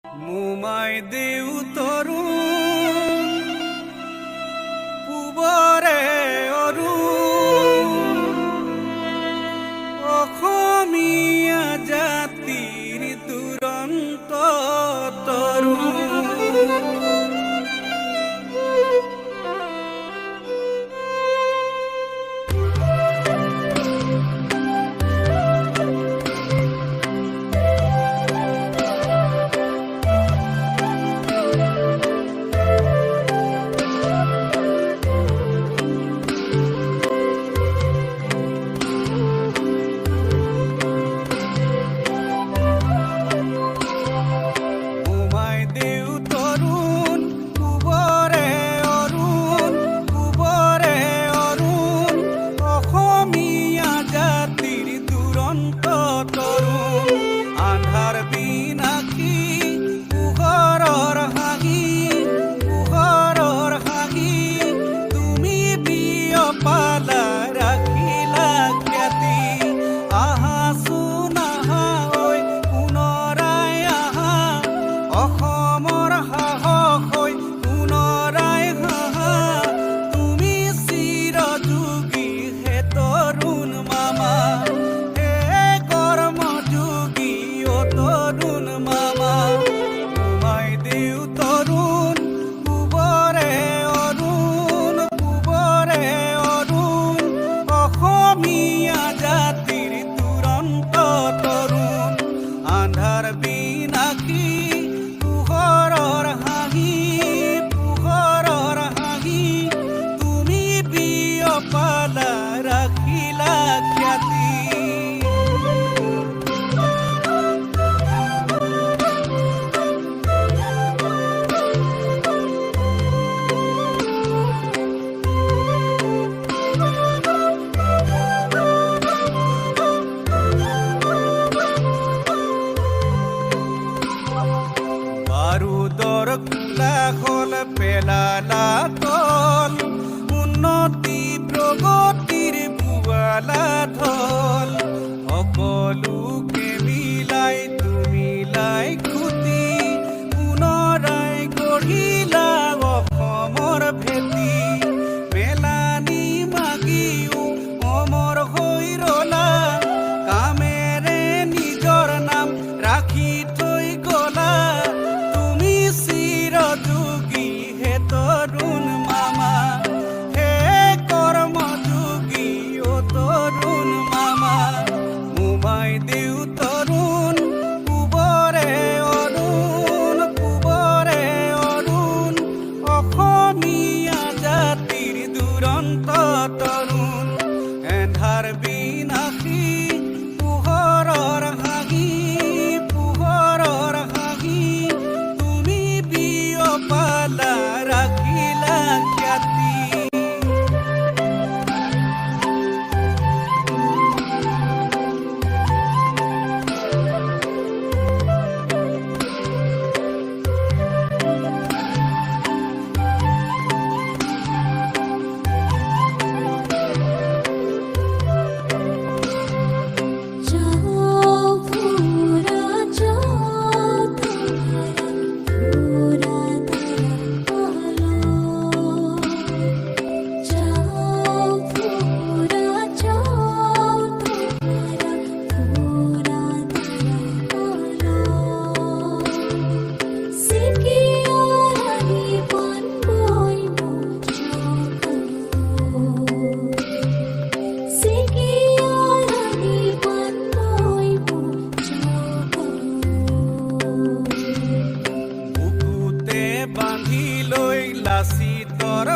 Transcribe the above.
মোমাই দেউ তৰুণ পূবৰে অৰুণ অসমীয়া জাতিৰ দুৰন্ত তৰুণ। বাৰুদৰ কোলাহল পেলালা তল উন্নতি প্ৰগতিৰ ভুৱালা ঢল সকলোকে মিলাই তুমিলাই খুটি পুনৰাই গঢ়িলা অসমৰ ভেটি মেলানি মাগিও অমৰ হৈ ৰলা কামেৰে নিজৰ নাম ৰাখি থৈ গলা তৰুণ মামা হে কৰ্মযোগী অ তৰুণ মামা মোমাই দেউ তৰুণ পূবৰে অৰুণ পূবৰে অৰুণ অসমীয়া জাতিৰ দুৰন্ত তৰুণ এন্ধাৰ বিনাশী পোহৰৰ হাঁহি পোহৰৰ হাঁহি তুমি বিয়পালা ৰাখিলা খ্যাতি। বান্ধি লৈ লাচিতৰ